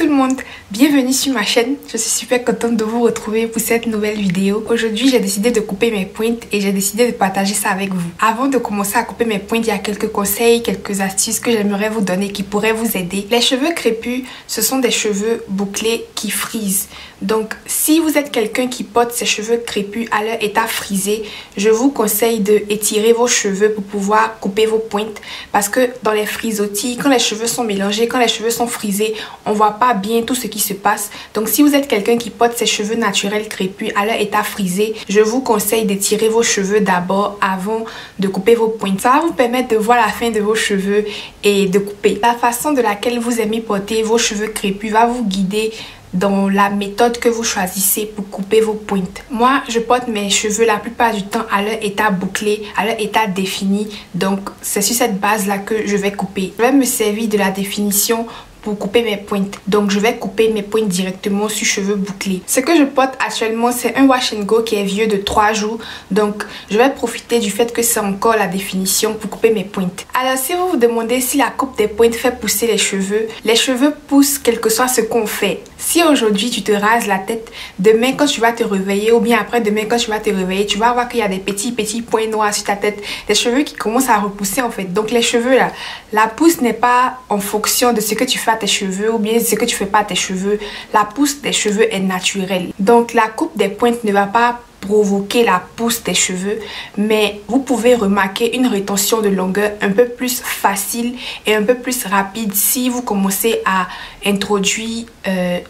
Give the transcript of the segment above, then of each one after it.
tout le monde, bienvenue sur ma chaîne. Je suis super contente de vous retrouver pour cette nouvelle vidéo. Aujourd'hui, j'ai décidé de couper mes pointes et j'ai décidé de partager ça avec vous. Avant de commencer à couper mes pointes, il y a quelques conseils, quelques astuces que j'aimerais vous donner qui pourraient vous aider. Les cheveux crépus, ce sont des cheveux bouclés qui frisent. Donc, si vous êtes quelqu'un qui porte ses cheveux crépus à leur état frisé, je vous conseille de étirer vos cheveux pour pouvoir couper vos pointes. Parce que dans les frisottis, quand les cheveux sont mélangés, quand les cheveux sont frisés, on voit pas bien tout ce qui se passe. Donc, si vous êtes quelqu'un qui porte ses cheveux naturels crépus à leur état frisé, je vous conseille d'étirer vos cheveux d'abord avant de couper vos pointes. Ça va vous permettre de voir la fin de vos cheveux et de couper. La façon de laquelle vous aimez porter vos cheveux crépus va vous guider dans la méthode que vous choisissez pour couper vos pointes. Moi, je porte mes cheveux la plupart du temps à leur état bouclé, à leur état défini. Donc, c'est sur cette base-là que je vais couper. Je vais me servir de la définition pour couper mes pointes. Donc, je vais couper mes pointes directement sur cheveux bouclés. Ce que je porte actuellement, c'est un wash and go qui est vieux de 3 jours. Donc, je vais profiter du fait que c'est encore la définition pour couper mes pointes. Alors, si vous vous demandez si la coupe des pointes fait pousser les cheveux poussent quel que soit ce qu'on fait. Si aujourd'hui, tu te rases la tête, demain, quand tu vas te réveiller, ou bien après-demain, quand tu vas te réveiller, tu vas voir qu'il y a des petits points noirs sur ta tête. Des cheveux qui commencent à repousser, en fait. Donc, les cheveux, là, la pousse n'est pas en fonction de ce que tu fais à tes cheveux ou bien ce que tu fais pas à tes cheveux. La pousse des cheveux est naturelle. Donc, la coupe des pointes ne va pas provoquer la pousse des cheveux, mais vous pouvez remarquer une rétention de longueur un peu plus facile et un peu plus rapide si vous commencez à introduire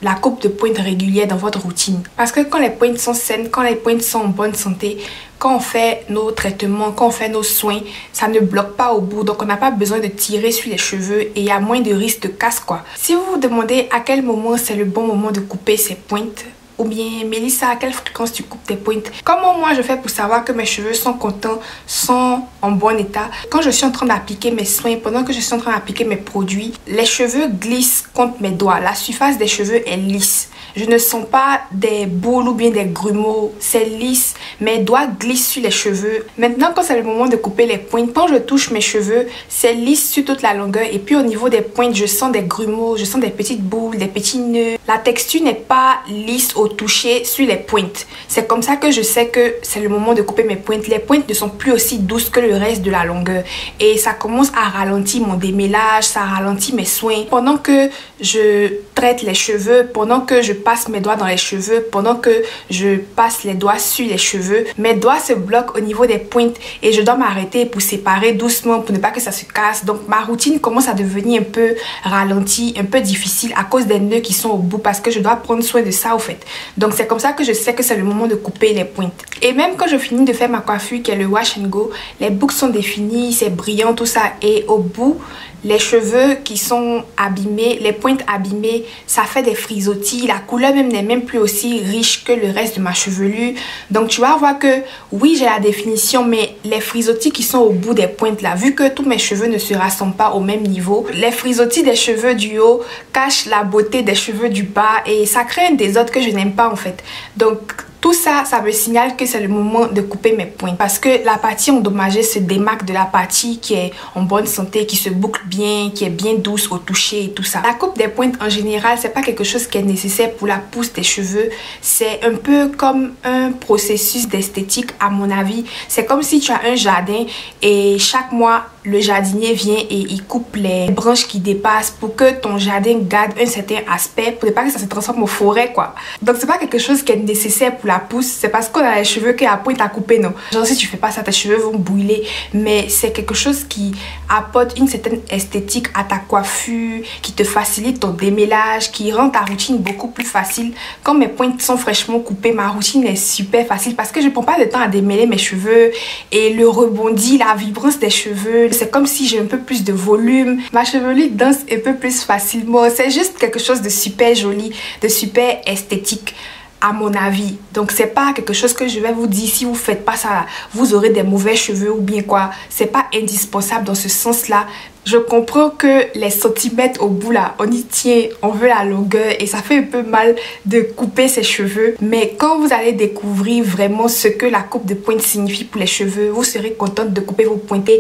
la coupe de pointe régulière dans votre routine. Parce que quand les pointes sont saines, quand les pointes sont en bonne santé, quand on fait nos traitements, quand on fait nos soins, ça ne bloque pas au bout. Donc, on n'a pas besoin de tirer sur les cheveux et il y a moins de risque de casse, quoi. Si vous vous demandez à quel moment c'est le bon moment de couper ces pointes, ou bien, Mélissa, à quelle fréquence tu coupes tes pointes? Comment moi je fais pour savoir que mes cheveux sont contents, sont en bon état? Quand je suis en train d'appliquer mes soins, pendant que je suis en train d'appliquer mes produits, les cheveux glissent contre mes doigts. La surface des cheveux est lisse. Je ne sens pas des boules ou bien des grumeaux. C'est lisse. Mes doigts glissent sur les cheveux. Maintenant, quand c'est le moment de couper les pointes, quand je touche mes cheveux, c'est lisse sur toute la longueur. Et puis au niveau des pointes, je sens des grumeaux, je sens des petites boules, des petits nœuds. La texture n'est pas lisse au toucher sur les pointes. C'est comme ça que je sais que c'est le moment de couper mes pointes. Les pointes ne sont plus aussi douces que le reste de la longueur. Et ça commence à ralentir mon démêlage, ça ralentit mes soins. Pendant que je traite les cheveux, pendant que je passe mes doigts dans les cheveux, pendant que je passe les doigts sur les cheveux, mes doigts se bloquent au niveau des pointes et je dois m'arrêter pour séparer doucement pour ne pas que ça se casse. Donc ma routine commence à devenir un peu ralentie, un peu difficile à cause des nœuds qui sont au bout parce que je dois prendre soin de ça au fait. Donc c'est comme ça que je sais que c'est le moment de couper les pointes. Et même quand je finis de faire ma coiffure qui est le wash and go, les boucles sont définies, c'est brillant tout ça et au bout, les cheveux qui sont abîmés, les pointes abîmées, ça fait des frisottis. La couleur même n'est même plus aussi riche que le reste de ma chevelure. Donc tu vas voir que oui, j'ai la définition, mais les frisottis qui sont au bout des pointes là, vu que tous mes cheveux ne se rassemblent pas au même niveau, les frisottis des cheveux du haut cachent la beauté des cheveux du bas et ça crée un désordre que je n'aime pas en fait. Donc tout ça, ça me signale que c'est le moment de couper mes pointes. Parce que la partie endommagée se démarque de la partie qui est en bonne santé, qui se boucle bien, qui est bien douce au toucher et tout ça. La coupe des pointes en général, c'est pas quelque chose qui est nécessaire pour la pousse des cheveux. C'est un peu comme un processus d'esthétique à mon avis. C'est comme si tu as un jardin et chaque mois, le jardinier vient et il coupe les branches qui dépassent pour que ton jardin garde un certain aspect, pour ne pas que ça se transforme en forêt, quoi. Donc c'est pas quelque chose qui est nécessaire pour la pousse, c'est parce qu'on a les cheveux que la pointe à couper, non. Genre si tu fais pas ça, tes cheveux vont brûler, mais c'est quelque chose qui apporte une certaine esthétique à ta coiffure, qui te facilite ton démêlage, qui rend ta routine beaucoup plus facile. Quand mes pointes sont fraîchement coupées, ma routine est super facile parce que je prends pas de temps à démêler mes cheveux et le rebondi, la vibrance des cheveux, c'est comme si j'ai un peu plus de volume. Ma chevelure danse un peu plus facilement. C'est juste quelque chose de super joli, de super esthétique à mon avis. Donc c'est pas quelque chose que je vais vous dire si vous faites pas ça, vous aurez des mauvais cheveux ou bien quoi. C'est pas indispensable dans ce sens-là. Je comprends que les centimètres au bout là, on y tient, on veut la longueur et ça fait un peu mal de couper ses cheveux. Mais quand vous allez découvrir vraiment ce que la coupe de pointe signifie pour les cheveux, vous serez contente de couper vos pointes.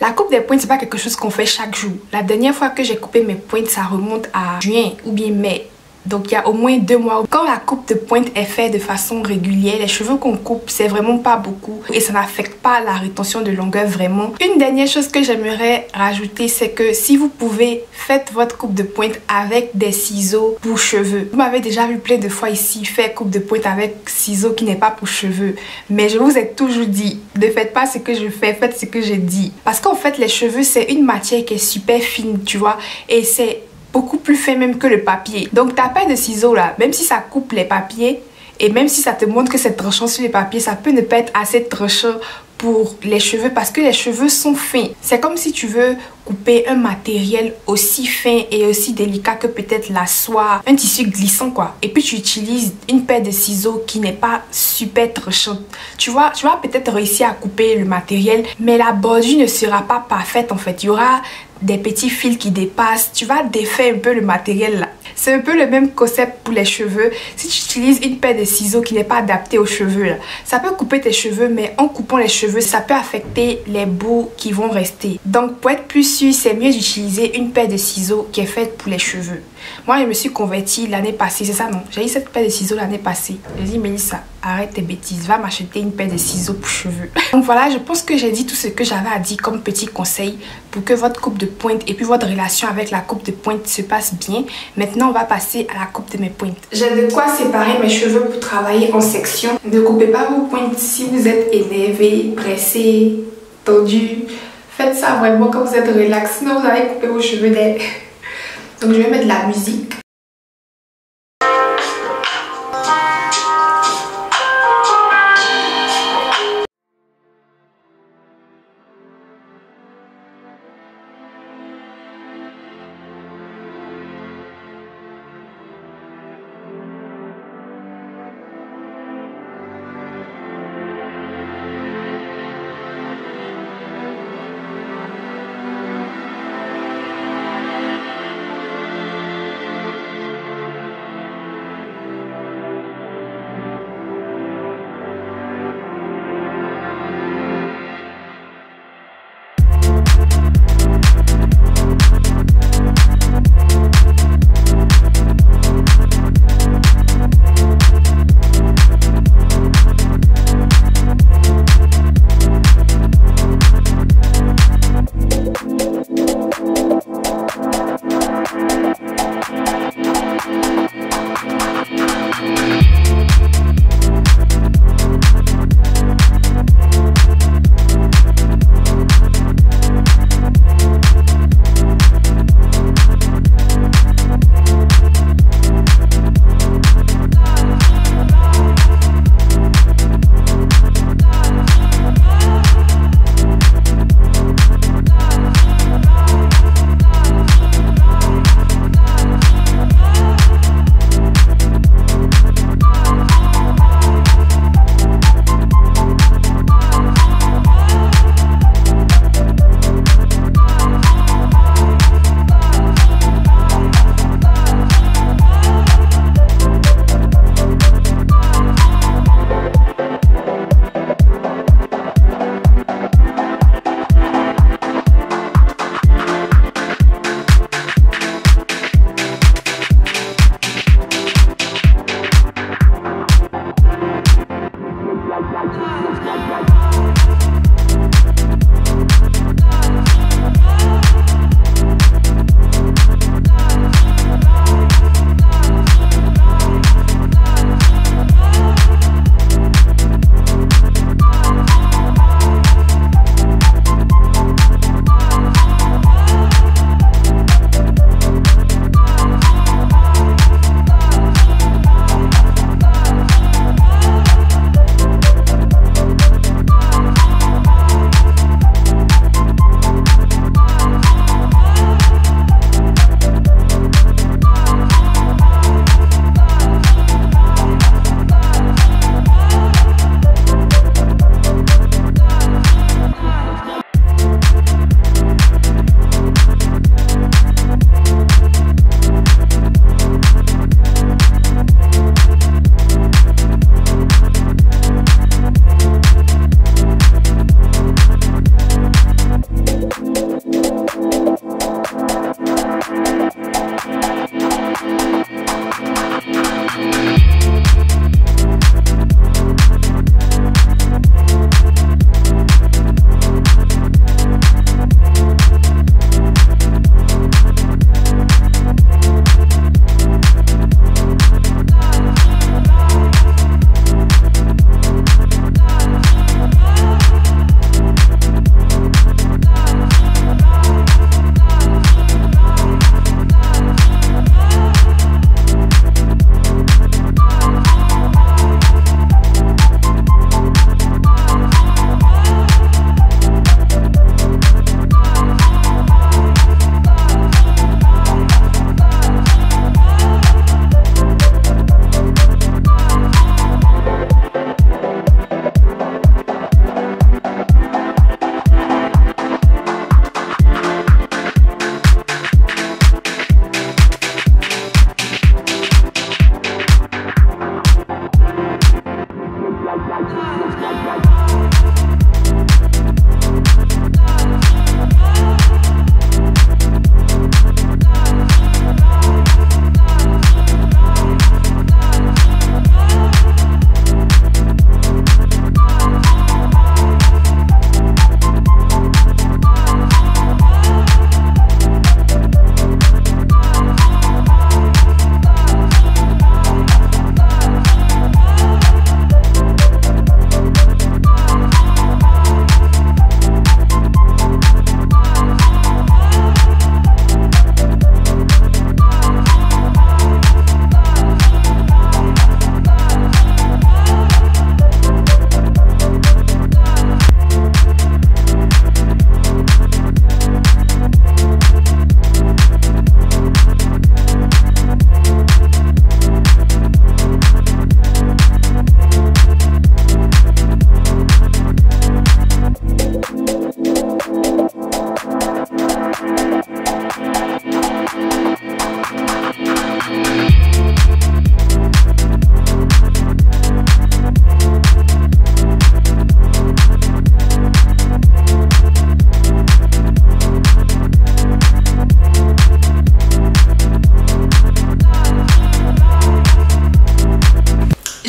La coupe des pointes, c'est pas quelque chose qu'on fait chaque jour. La dernière fois que j'ai coupé mes pointes, ça remonte à juin ou bien mai. Donc il y a au moins 2 mois. Quand la coupe de pointe est faite de façon régulière, les cheveux qu'on coupe, c'est vraiment pas beaucoup et ça n'affecte pas la rétention de longueur vraiment. Une dernière chose que j'aimerais rajouter, c'est que si vous pouvez, faites votre coupe de pointe avec des ciseaux pour cheveux. Vous m'avez déjà vu plein de fois ici faire coupe de pointe avec ciseaux qui n'est pas pour cheveux. Mais je vous ai toujours dit, ne faites pas ce que je fais, faites ce que je dis. Parce qu'en fait, les cheveux, c'est une matière qui est super fine, tu vois, et c'est beaucoup plus fin même que le papier. Donc ta paire de ciseaux là, même si ça coupe les papiers et même si ça te montre que c'est tranchant sur les papiers, ça peut ne pas être assez tranchant pour les cheveux parce que les cheveux sont fins. C'est comme si tu veux couper un matériel aussi fin et aussi délicat que peut-être la soie, un tissu glissant quoi. Et puis tu utilises une paire de ciseaux qui n'est pas super tranchante. Tu vas peut-être réussir à couper le matériel, mais la bordure ne sera pas parfaite en fait. Il y aura des petits fils qui dépassent, tu vas défaire un peu le matériel là. C'est un peu le même concept pour les cheveux. Si tu utilises une paire de ciseaux qui n'est pas adaptée aux cheveux là, ça peut couper tes cheveux, mais en coupant les cheveux, ça peut affecter les bouts qui vont rester. Donc pour être plus sûr, c'est mieux d'utiliser une paire de ciseaux qui est faite pour les cheveux. Moi, je me suis convertie l'année passée, c'est ça non? J'ai eu cette paire de ciseaux l'année passée. J'ai dit, Mélissa, arrête tes bêtises, va m'acheter une paire de ciseaux pour cheveux. Donc voilà, je pense que j'ai dit tout ce que j'avais à dire comme petit conseil pour que votre coupe de pointe et puis votre relation avec la coupe de pointe se passe bien. Maintenant, on va passer à la coupe de mes pointes. J'ai de quoi séparer mes cheveux pour travailler en section. Ne coupez pas vos pointes si vous êtes énervé, pressé, tendu. Faites ça vraiment quand vous êtes relax, sinon vous allez couper vos cheveux d'air. Donc je vais mettre de la musique.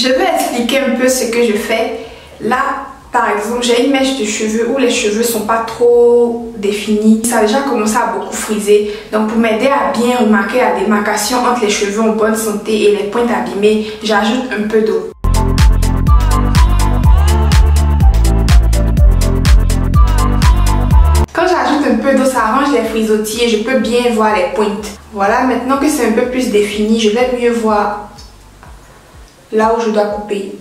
Je vais expliquer un peu ce que je fais. Là, par exemple, j'ai une mèche de cheveux où les cheveux sont pas trop définis. Ça a déjà commencé à beaucoup friser. Donc pour m'aider à bien remarquer la démarcation entre les cheveux en bonne santé et les pointes abîmées, j'ajoute un peu d'eau. Quand j'ajoute un peu d'eau, ça arrange les frisottis et je peux bien voir les pointes. Voilà, maintenant que c'est un peu plus défini, je vais mieux voir là où je dois couper.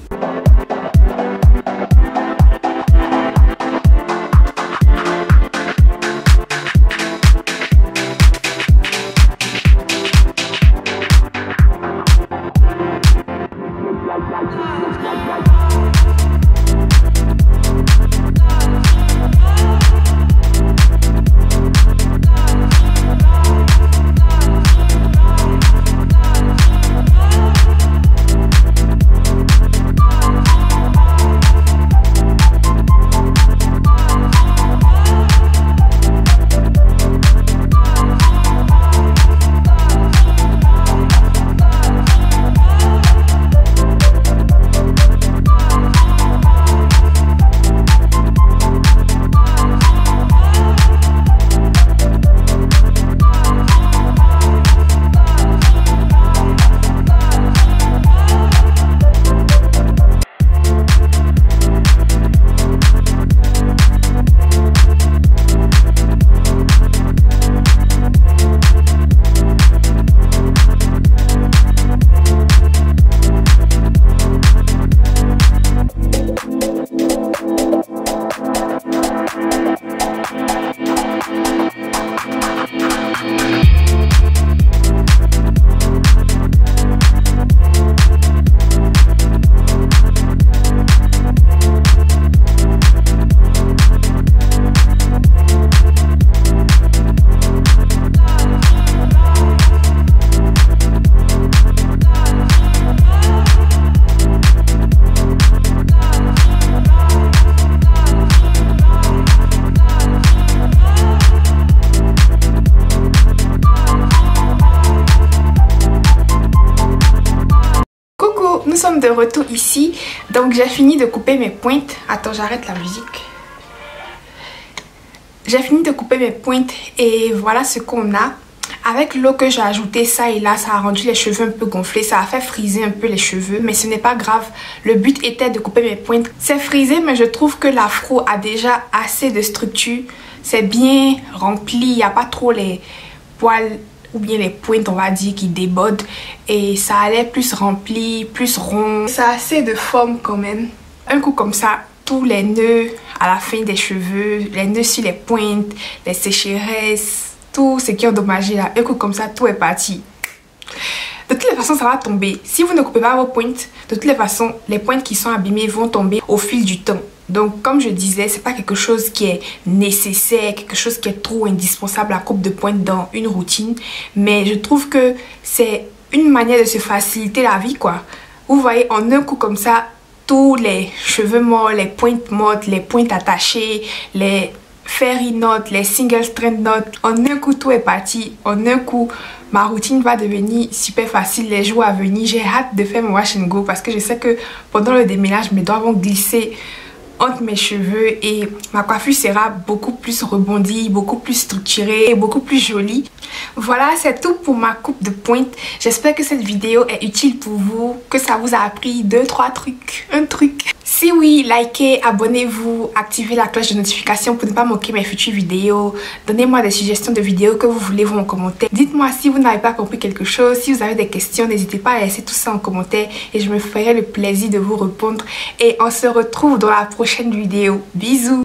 Nous sommes de retour ici, donc j'ai fini de couper mes pointes. Attends, j'arrête la musique. J'ai fini de couper mes pointes et voilà ce qu'on a. Avec l'eau que j'ai ajoutée ça et là, ça a rendu les cheveux un peu gonflés. Ça a fait friser un peu les cheveux, mais ce n'est pas grave. Le but était de couper mes pointes. C'est frisé, mais je trouve que l'afro a déjà assez de structure. C'est bien rempli, il n'y a pas trop les poils ou bien les pointes, on va dire, qui débordent. Et ça allait plus rempli, plus rond. Ça a assez de forme quand même. Un coup comme ça, tous les nœuds à la fin des cheveux, les nœuds sur les pointes, les sécheresses, tout ce qui est endommagé là, un coup comme ça, tout est parti. De toutes les façons, ça va tomber. Si vous ne coupez pas vos pointes, de toutes les façons, les pointes qui sont abîmées vont tomber au fil du temps. Donc, comme je disais, c'est pas quelque chose qui est nécessaire, quelque chose qui est trop indispensable, la coupe de pointe dans une routine. Mais je trouve que c'est une manière de se faciliter la vie, quoi. Vous voyez, en un coup comme ça, tous les cheveux morts, les pointes mortes, les pointes attachées, les fairy knots, les single strand knots, en un coup tout est parti. En un coup, ma routine va devenir super facile les jours à venir. J'ai hâte de faire mon wash and go parce que je sais que pendant le déménage, mes doigts vont glisser entre mes cheveux et ma coiffure sera beaucoup plus rebondie, beaucoup plus structurée, beaucoup plus jolie. Voilà, c'est tout pour ma coupe de pointe. J'espère que cette vidéo est utile pour vous, que ça vous a appris 2-3 trucs, un truc. Si oui, likez, abonnez-vous, activez la cloche de notification pour ne pas manquer mes futures vidéos. Donnez-moi des suggestions de vidéos que vous voulez voir en commentaire. Dites-moi si vous n'avez pas compris quelque chose, si vous avez des questions, n'hésitez pas à laisser tout ça en commentaire et je me ferai le plaisir de vous répondre. Et on se retrouve dans la prochaine vidéo. Bisous!